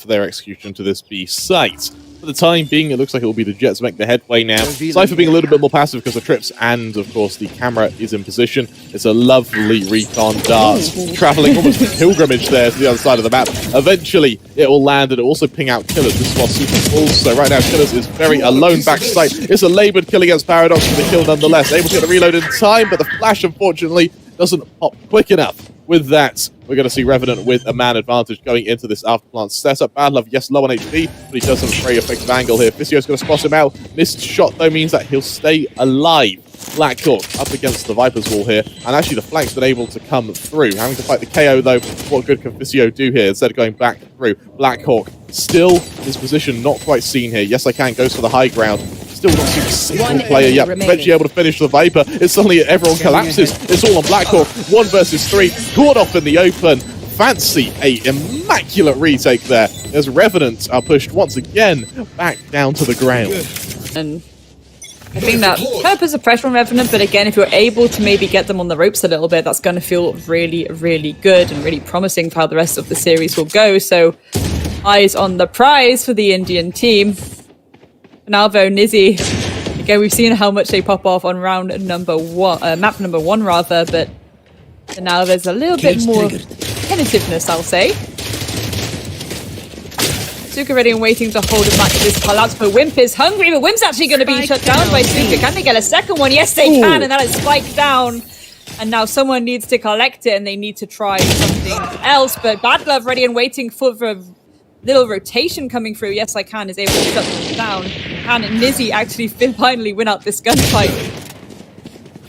for their execution to this B site. For the time being, it looks like it will be the Jets make the headway now. Cypher being a little bit more passive because of trips, and of course the camera is in position. It's a lovely recon dart, traveling almost a pilgrimage there to the other side of the map. Eventually, it will land and it will also ping out Killers. This is what Suka falls. So right now, Killers is very alone backside. It's a laboured kill against Paradox for the kill nonetheless. Able to get the reload in time, but the flash, unfortunately, doesn't pop quick enough. With that, we're going to see Revenant with a man advantage going into this afterplant setup. BADlove, yes, low on HP, but he does have a very effective angle here. Physio's going to spot him out. Missed shot, though, means that he'll stay alive. Blackhawk up against the Viper's wall here, and actually the flank's been able to come through. Having to fight the KO, though, what good can Physio do here instead of going back through? Blackhawk still his position not quite seen here. YESicaN goes for the high ground. Still not seen a single player yet. Eventually able to finish the Viper. It's suddenly everyone collapses. It's all on Blackhawk. 1 versus 3. Caught off in the open. Fancy a immaculate retake there as Revenant are pushed once again back down to the ground. And I think that purpose of pressure on Revenant, but again, if you're able to maybe get them on the ropes a little bit, that's going to feel really, really good and really promising for how the rest of the series will go. So eyes on the prize for the Indian team. Now though, nizzy, again, we've seen how much they pop off on round number 1, map number 1 rather, but now there's a little bit more tentativeness, I'll say. Suka ready and waiting to hold him back to this collapse, but Whimp is hungry, but Whimp's actually going to be shut down by Suka. Can they get a second one? Yes, they can, and that is spiked down. And now someone needs to collect it, and they need to try something else, but BADlove ready and waiting for the little rotation coming through. YESicaN is able to shut them down. Can nizzy actually finally win out this gunfight?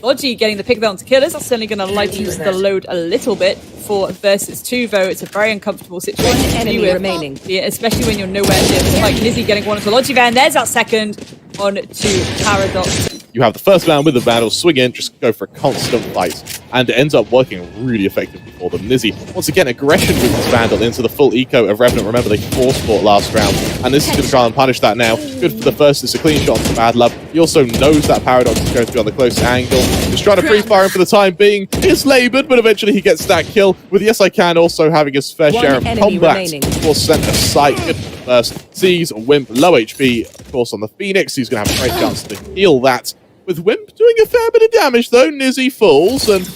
Logi getting the pick there onto Killers. That's certainly going to lighten the load a little bit for versus 2, though. It's a very uncomfortable situation. One enemy remaining. Yeah, especially when you're nowhere near the spike. nizzy getting one onto Logi there, and there's that second on to Paradox. You have the first man with the Vandal swing in, just go for a constant fight, and it ends up working really effectively for them. nizzy, once again, aggression with his Vandal into the full eco of Revenant. Remember, they force-fought last round, and this is going to try and punish that now. Good for the first, it's a clean shot to BADlove. He also knows that Paradox is going to be on the close angle. He's trying to free-fire him for the time being. It's laboured, but eventually he gets that kill, with YESicaN also having his fair share of combat for center sight. Good first. Sees Whimp, low HP, of course, on the Phoenix. He's going to have a great chance to heal that. With Whimp doing a fair bit of damage, though, nizzy falls, and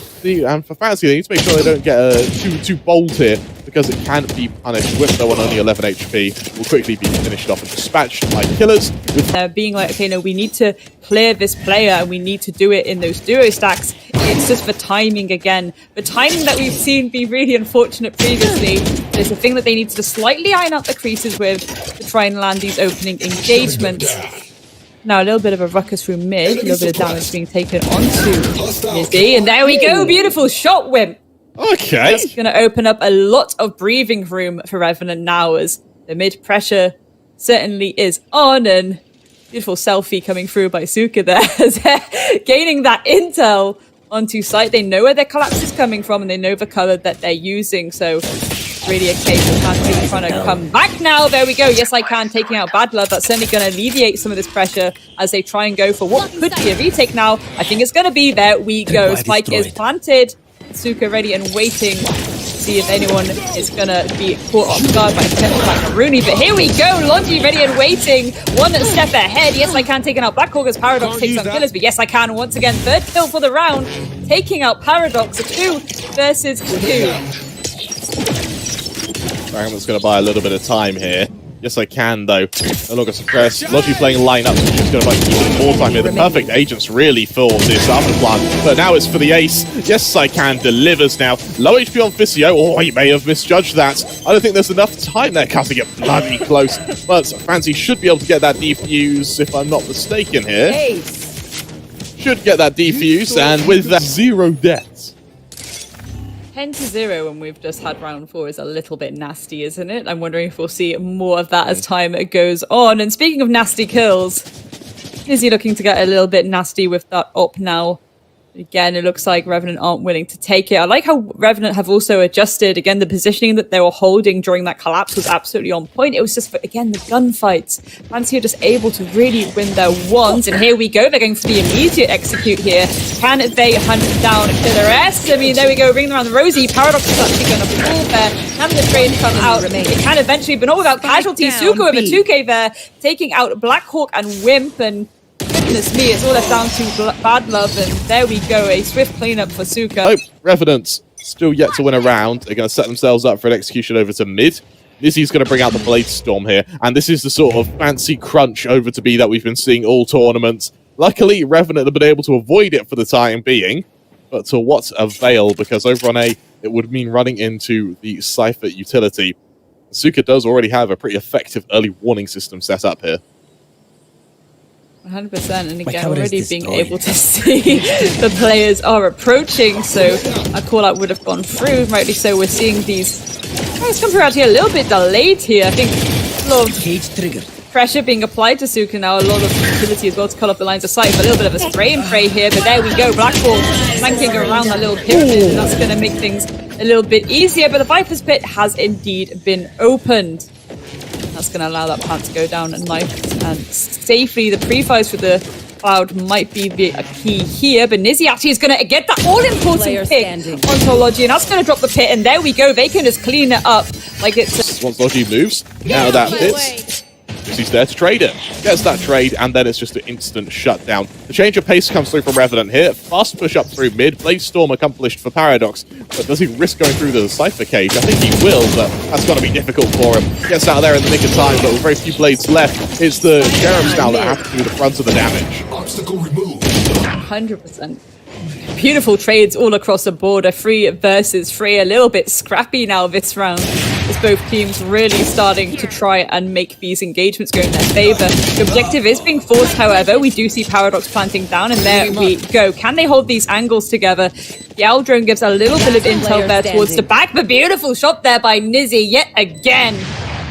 for Fancy, they need to make sure they don't get too bold here, because it can be punished. Whimp, though, on only 11 HP, will quickly be finished off and dispatched by Killers. Being like, okay, no, we need to clear this player, and we need to do it in those duo stacks. It's just for timing again. The timing that we've seen be really unfortunate previously is the thing that they need to slightly iron out the creases with to try and land these opening engagements. Now a little bit of a ruckus through mid, a little bit of damage being taken onto nizzy, and there we go, beautiful shot, Whimp. Okay. That's going to open up a lot of breathing room for Revenant now, as the mid pressure certainly is on, and beautiful selfie coming through by Suka there, as they're gaining that intel onto site. They know where their collapse is coming from, and they know the color that they're using, so really a case of Tanvi trying to come back now. There we go. YESicaN taking out BADlove. That's certainly going to alleviate some of this pressure as they try and go for what could be a retake now. I think it's going to be. There we go. Spike is planted. Suka ready and waiting to see if anyone is going to be caught off guard by a potential macaroni. But here we go. Logi ready and waiting. One step ahead. YESicaN taking out Blackhawk as Paradox takes on Killers. But YESicaN once again, third kill for the round, taking out Paradox. 2 versus 2. Fragment's going to buy a little bit of time here. YESicaN, though, no longer suppressed. Logi playing lineups, which is going to buy even more time here. The perfect agents really for this afterplan, but now it's for the ace. YESicaN delivers now. Low HP on Physio. Oh, he may have misjudged that. I don't think there's enough time there. Cutting it bloody close, but Fancy should be able to get that defuse, if I'm not mistaken here. Should get that defuse, and with that, 0 deaths. 10-0 when we've just had round 4 is a little bit nasty, isn't it? I'm wondering if we'll see more of that as time goes on. And speaking of nasty kills, nizzy looking to get a little bit nasty with that up now. Again, it looks like Revenant aren't willing to take it. I like how Revenant have also adjusted. Again, the positioning that they were holding during that collapse was absolutely on point. It was just, again, the gunfights. Fancy are just able to really win their ones. And here we go. They're going for the immediate execute here. Can they hunt down Killer S? I mean, there we go. Ring around the rosy. Paradox is actually going to fall there. Can the trade come out? It can eventually, but not without casualties. Suka with a 2K there, taking out Blackhawk and Whimp. And goodness me, it's all left down to BADlove, and there we go, a swift cleanup for Suka. Oh, Revenants still yet to win a round. They're going to set themselves up for an execution over to mid. nizzy's going to bring out the Blade Storm here, and this is the sort of fancy crunch over to B that we've been seeing all tournaments. Luckily, Revenant have been able to avoid it for the time being, but to what avail, because over on A, it would mean running into the Cypher utility. Suka does already have a pretty effective early warning system set up here. 100%, and again, already being able to see the players are approaching, so a call-out would have gone through, rightly so. We're seeing these guys come through out here a little bit delayed here. I think a lot of pressure being applied to Suka now, a lot of utility as well to cut off the lines of sight, but a little bit of a spray and pray here, but there we go, Blackhawk flanking around that little pyramid, and that's going to make things a little bit easier, but the Viper's Pit has indeed been opened. That's going to allow that plant to go down and knife and safely. The pre-fires for the Cloud might be a key here, but nizzy actually is going to get that all-important pick onto Logi, and that's going to drop the pit, and there we go. They can just clean it up like it's... Once Logi moves, now that pit, he's there to trade it. Gets that trade, and then it's just an instant shutdown. The change of pace comes through from Revenant here. Fast push up through mid. Blade Storm accomplished for Paradox, but does he risk going through the Cypher cage? I think he will, but that's going to be difficult for him. Gets out of there in the nick of time, but with very few blades left, it's the Sheriffs now that have to do the brunt of the damage. Obstacle removed. 100%. Beautiful trades all across the board. A 3 versus 3. A little bit scrappy now this round, as both teams really starting to try and make these engagements go in their favor. The objective is being forced, however. We do see Paradox planting down, and there we go. Can they hold these angles together? The Owl Drone gives a little bit of intel there towards the back, but beautiful shot there by nizzy yet again,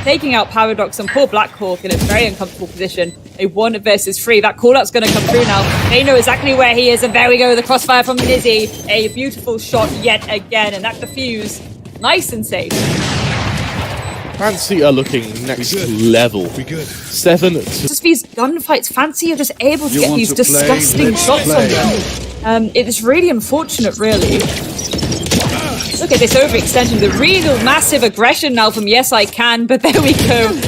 taking out Paradox and poor Blackhawk in a very uncomfortable position. A 1 versus 3. That call-out's going to come through now. They know exactly where he is, and there we go, the crossfire from nizzy. A beautiful shot yet again, and that defuse nice and safe. Fancy are looking next level. 7 to... Just these gunfights, Fancy are just able to get these disgusting shots on them. It is really unfortunate, really. Look at this overextension, the real massive aggression now from YESicaN, but there we go.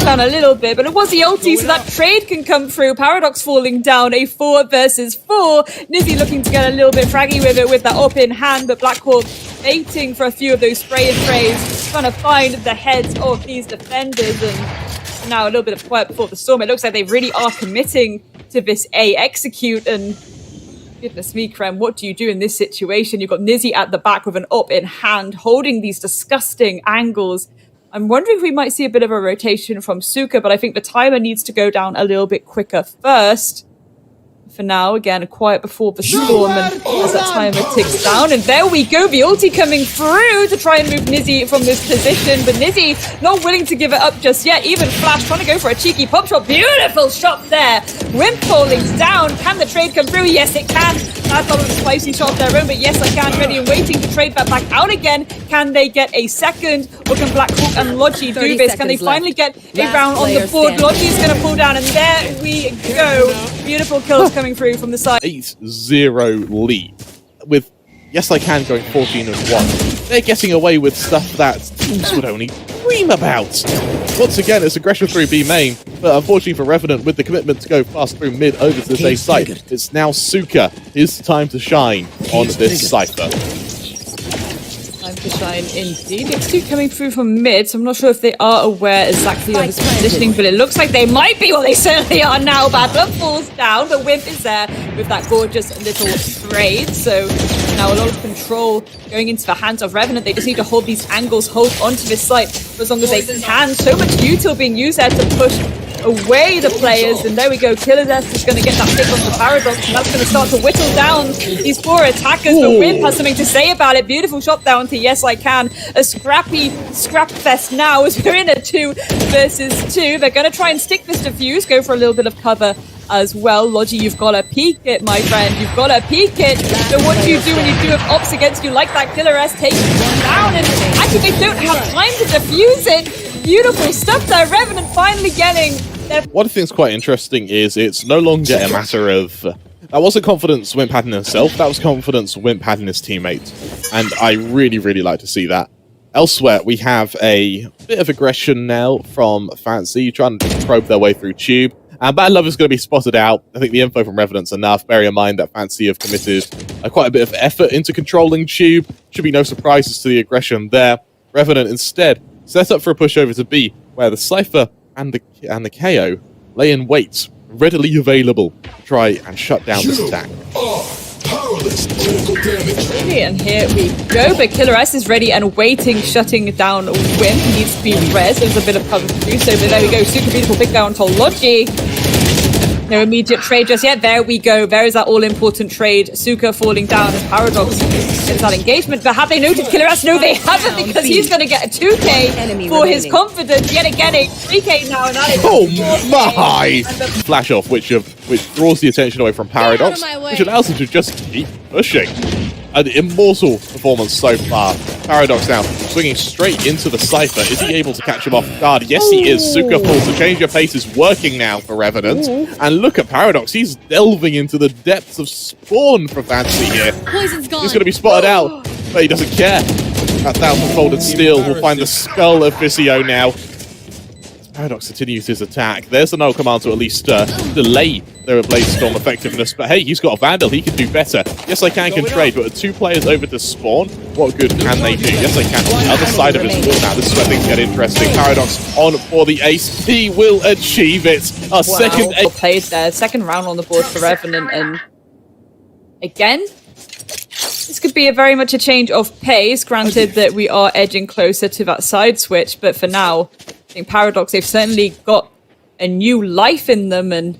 Down a little bit, but it was the ulti, so that trade can come through. Paradox falling down, a 4 versus 4. nizzy looking to get a little bit fraggy with it with that up in hand, but Blackhawk waiting for a few of those spray and prays, trying to find the heads of these defenders, and now a little bit of quiet before the storm. It looks like they really are committing to this A execute, and goodness me, Krem, what do you do in this situation? You've got nizzy at the back with an up in hand, holding these disgusting angles. I'm wondering if we might see a bit of a rotation from Suka, but I think the timer needs to go down a little bit quicker first. For now, again, quiet before the storm, and as that timer ticks down, and there we go, the ulti coming through to try and move nizzy from this position, but nizzy not willing to give it up just yet. Even Flash trying to go for a cheeky pop shot. Beautiful shot there. Whimp falling down. Can the trade come through? Yes, it can. That's not a spicy shot of their own, but YESicaN ready and waiting to trade that back out again. Can they get a second? Or can Blackhawk and Logi do this? Can they finally get a round on the board? Logi's going to pull down, and there we go. Beautiful kills coming through from the side. 8-0 lead, with YESicaN going 14-1. They're getting away with stuff that teams would only dream about. Once again, it's aggression through B main, but unfortunately for Revenant, with the commitment to go fast through mid over to this A site, it's now Suka. His time to shine on this Cypher. Time to shine indeed. X2 coming through from mid, so I'm not sure if they are aware exactly of his positioning, but it looks like they might be. Well, they certainly are now. BADlove falls down, but Whimp is there with that gorgeous little trade. So now a lot of control going into the hands of Revenant. They just need to hold these angles, hold onto this site for as long as they can. So much util being used there to push away the players, and there we go. Killer's is going to get that pick on the Paradox, and that's going to start to whittle down these 4 attackers. But Whimp has something to say about it. Beautiful shot down to YESicaN. A scrappy scrap fest now as we're in a 2 versus 2. They're going to try and stick this defuse, go for a little bit of cover as well. Logi, you've got to peek it, my friend. You've got to peek it. So what do you do when you do have ops against you like that? Killer S taking you down, and actually they don't have time to defuse it. Beautiful stuff there. Revenant finally getting their... One thing's quite interesting is it's no longer a matter of... that wasn't confidence Whimp had in himself, that was confidence Whimp had in his teammates. And I really, really like to see that. Elsewhere, we have a bit of aggression now from Fancy, trying to probe their way through Tube. And BADlove is going to be spotted out. I think the info from Revenant's enough. Bear in mind that Fancy have committed quite a bit of effort into controlling Tube. Should be no surprises to the aggression there. Revenant instead set up for a push over to B, where the Cypher and the KO lay in wait, readily available to try and shut down this attack. And here we go, but Killer S is ready and waiting, shutting down Whimp. He needs to be res. There's a bit of cover to do so, but there we go. Super beautiful pick down to Logi. No immediate trade just yet. There we go. There is that all-important trade. Suka falling down as Paradox gets that engagement. But have they noted Killer S? No, they haven't, because he's going to get a 2k for his confidence. Yet again, a 3k now. And that is my! Flash off, which draws the attention away from Paradox, which allows him to just keep pushing. An immortal performance so far. Paradox now swinging straight into the Cypher. Is he able to catch him off guard? Yes, he is. Suka falls. The change of pace is working now for Revenant. And look at Paradox. He's delving into the depths of spawn for Fancy here. He's going to be spotted out, but he doesn't care. That 1,000-folded steel will find the skull of Visio now. Paradox continues his attack. There's the null command to at least delay their Blaze Storm effectiveness. But hey, he's got a Vandal. He can do better. YESicaN can trade, but with 2 players over to spawn, what good can they do? YESicaN on the other side of his wall now. This is where things get interesting. Paradox on for the ace. He will achieve it. Second ace. Played there. Second round on the board for Revenant. And again, this could be very much a change of pace. Granted that we are edging closer to that side switch, but for now, I think Paradox, they've certainly got a new life in them, and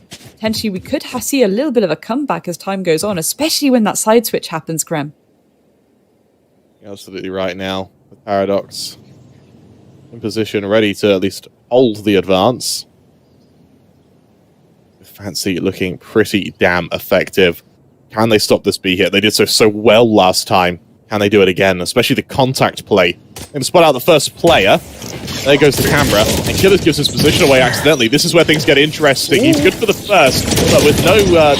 potentially we could see a little bit of a comeback as time goes on, especially when that side switch happens, Krem. You're absolutely right now. With Paradox in position, ready to at least hold the advance. With Fancy looking pretty damn effective. Can they stop this B hit? They did so well last time. Can they do it again? Especially the contact play. Going to spot out the first player. There goes the camera. And Killers gives his position away accidentally. This is where things get interesting. He's good for the first, but with no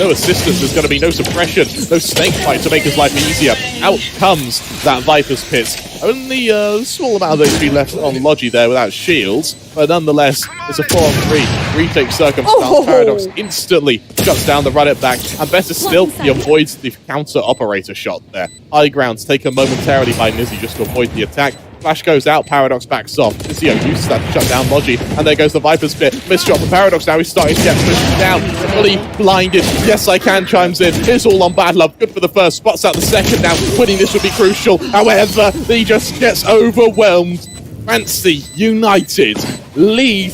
assistance, there's going to be no suppression, no snake fight to make his life easier. Out comes that Viper's Pit. Only a small amount of HP left on Logi there without shields, but nonetheless, it's a 4-on-3 retake circumstance. Paradox instantly shuts down the run it back, and better still, he avoids the counter operator shot there. High ground's taken momentarily by nizzy just to avoid the attack. Flash goes out, Paradox backs off. Visio uses that to shut down Logi, and there goes the Viper's Pit. Missed shot for Paradox now, he's starting to get pushed down. Fully blinded. YESicaN chimes in. It's all on BADlove. Good for the first, spots out the second now. Winning this would be crucial. However, he just gets overwhelmed. Fancy United lead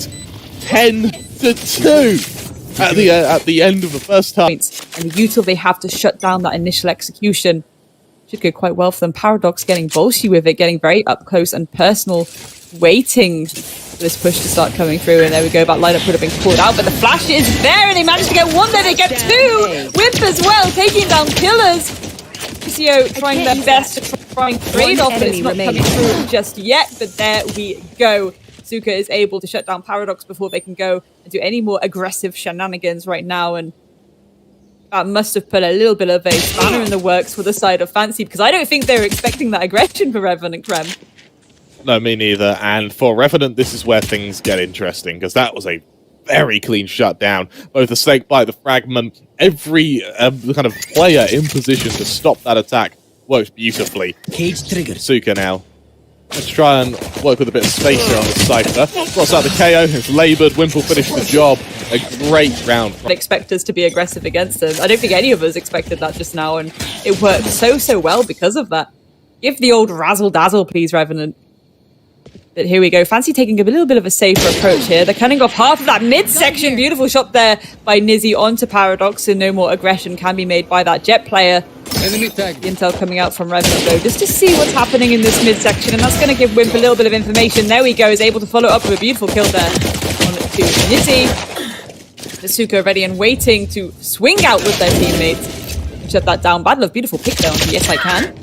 10-2 at the end of the first half. And the util they have to shut down that initial execution should go quite well for them. Paradox getting bolshy with it, getting very up close and personal, waiting for this push to start coming through. And there we go, that lineup would have been called out, but the flash is there, and they managed to get one, then they get 2! Whimp as well, taking down Killers. Visio trying their best to try and trade off, but it's not coming through just yet, but there we go. Suka is able to shut down Paradox before they can go and do any more aggressive shenanigans right now, and that must have put a little bit of a spanner in the works for the side of Fancy, because I don't think they were expecting that aggression for Revenant, Krem. No, me neither. And for Revenant, this is where things get interesting, because that was a very clean shutdown. Both the snake bite, the fragment, every kind of player in position to stop that attack works beautifully. Cage triggered. Suka now. Let's try and work with a bit of space here on the Cypher. Cross out the KO, it's laboured, Whimp will finish the job. A great round. I'd expect us to be aggressive against them. I don't think any of us expected that just now, and it worked so well because of that. Give the old razzle-dazzle, please, Revenant. But here we go. Fancy taking a little bit of a safer approach here. They're cutting off half of that midsection. Beautiful shot there by nizzy onto Paradox, and no more aggression can be made by that Jet player. The intel coming out from Revenant though, just to see what's happening in this midsection, and that's going to give Whimp a little bit of information. There we go, is able to follow up with a beautiful kill there on to nizzy. Suka ready and waiting to swing out with their teammates. Shut that down. BADlove, beautiful pick down. Yes, I can.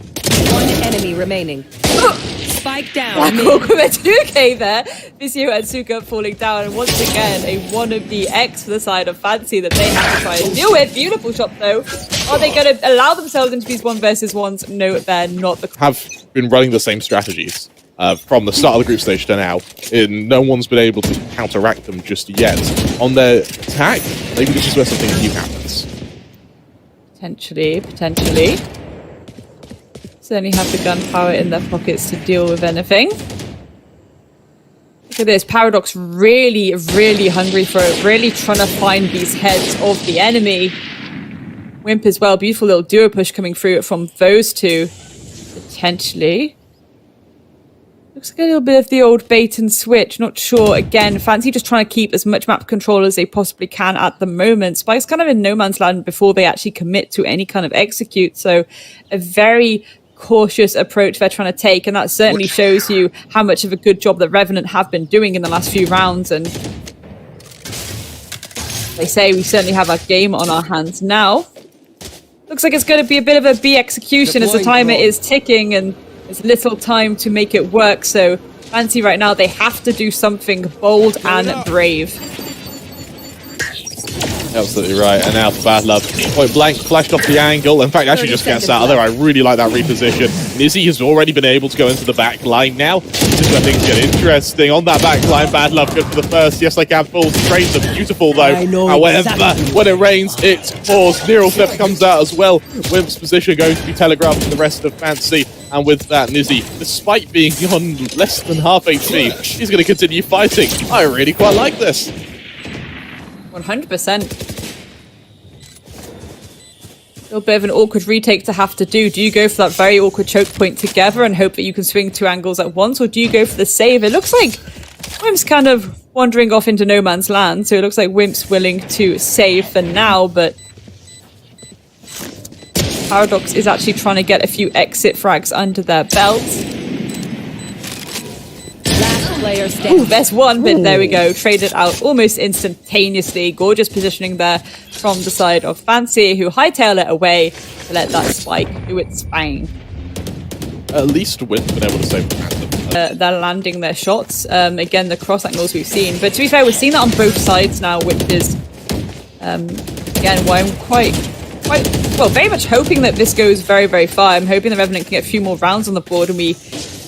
One enemy remaining. Spike down. Blackhawk with a 2K there. Visio and Suka falling down. And once again, a wannabe X for the side of Fancy that they have to try and deal with. Beautiful shot, though. Are they going to allow themselves into these 1v1s? No, they're not. Have been running the same strategies from the start of the group stage to now. No one's been able to counteract them just yet. On their attack, maybe this is where something new happens. Potentially. Certainly have the gunpowder in their pockets to deal with anything. Look at this. Paradox really, really hungry for it. Really trying to find these heads of the enemy. Whimp as well. Beautiful little duo push coming through from those two. Potentially. Looks like a little bit of the old bait and switch. Not sure. Again, Fancy just trying to keep as much map control as they possibly can at the moment. Spike's kind of in no man's land before they actually commit to any kind of execute. So a very cautious approach they're trying to take. And that certainly shows you how much of a good job that Revenant have been doing in the last few rounds. And they say we certainly have a game on our hands now. Looks like it's going to be a bit of a B execution as the timer is ticking and there's little time to make it work, so Fancy right now, they have to do something bold and brave. Absolutely right, and now for BADlove. Point blank, flashed off the angle. In fact, actually just gets out of there. I really like that reposition. Nizzy has already been able to go into the back line now. This is where things get interesting. On that back line, BADlove good for the first. YESicaN falls, trades them. Beautiful though. However, when it rains, it's paused. Neural Theft comes out as well. Whimp's position going to be telegraphed to the rest of Fancy. And with that, Nizzy, despite being on less than half HP, he's going to continue fighting. I really quite like this. 100%. A little bit of an awkward retake to have to do. Do you go for that very awkward choke point together and hope that you can swing two angles at once, or do you go for the save? It looks like Whimp's kind of wandering off into no man's land, so it looks like Whimp's willing to save for now, but Paradox is actually trying to get a few exit frags under their belt. Ooh, there's one, but there we go. Traded out almost instantaneously. Gorgeous positioning there from the side of Fancy, who hightail it away to let that spike do its thing. At least Whimp been able to save they're landing their shots. Again, the cross angles we've seen. But to be fair, we've seen that on both sides now, which is, again, why I'm well, very much hoping that this goes very, very far. I'm hoping the Revenant can get a few more rounds on the board and we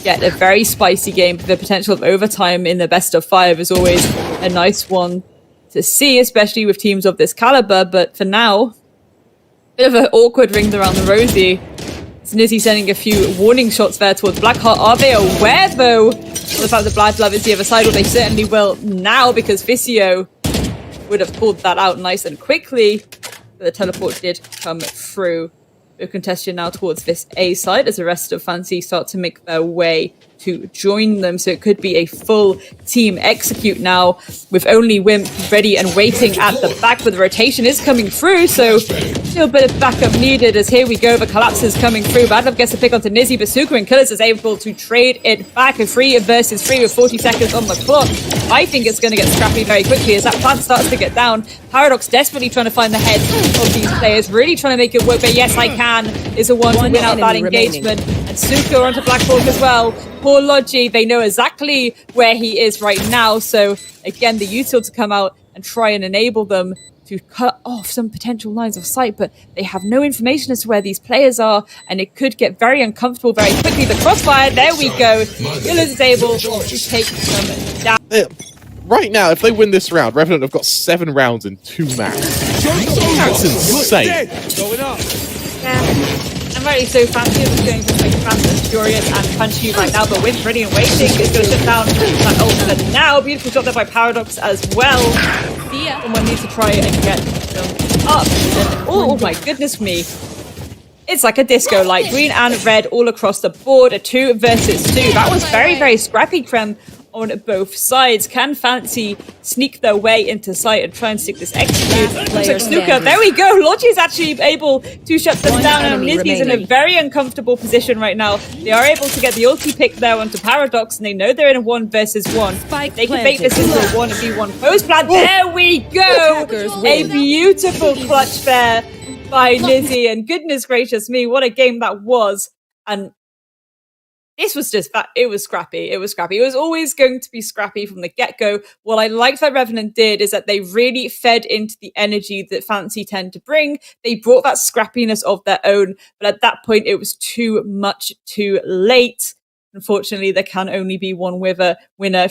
get a very spicy game. The potential of overtime in the best of 5 is always a nice one to see, especially with teams of this caliber. But for now, bit of an awkward ring around the rosy. It's Nizzy sending a few warning shots there towards Blackheart. Are they aware, though, of the fact that BADlove is the other side? Well, they certainly will now, because Visio would have pulled that out nice and quickly. But the teleport did come through. We're contesting now towards this A side as the rest of Fancy start to make their way to join them. So it could be a full team execute now with only Whimp ready and waiting at the back, but the rotation is coming through. So still a bit of backup needed as here we go. The collapse is coming through. BADlove gets a pick onto Nizzy, but Suka and Killers is able to trade it back. A 3 versus 3 with 40 seconds on the clock. I think it's going to get scrappy very quickly as that plant starts to get down. Paradox desperately trying to find the heads of these players, really trying to make it work, but YESicaN is the one to win out that engagement. And Suka onto Blackhawk as well. Poor Logi, they know exactly where he is right now. So again, the util to come out and try and enable them to cut off some potential lines of sight, but they have no information as to where these players are, and it could get very uncomfortable very quickly. The crossfire, there we go. Killers is able to take them down. Right now, if they win this round, Revenant have got 7 rounds in 2 matches. That's insane. Going up. Yeah. And rightly so, Fancy is going to play fast and furious and punch you right now, but Whimp ready and waiting is going to shut down that ultimate now. Beautiful shot there by Paradox as well. Someone needs to try and get them up. And, oh my goodness me. It's like a disco light. Green and red all across the board. A 2 versus 2. That was very, very scrappy, Krem, on both sides. Can Fancy sneak their way into sight and try and stick this execute? Looks like Suka. There we go. Logi is actually able to shut them down, and nizzy's in a very uncomfortable position right now. They are able to get the ulti pick there onto Paradox, and they know they're in a 1 versus 1. They can make this into a 1v1 post plant. There we go. A beautiful clutch there by nizzy, and goodness gracious me, what a game that was. And this was just that it was scrappy. It was scrappy. It was always going to be scrappy from the get-go. What I liked that Revenant did is that they really fed into the energy that Fancy tend to bring. They brought that scrappiness of their own, but at that point it was too much too late. Unfortunately, there can only be one winner.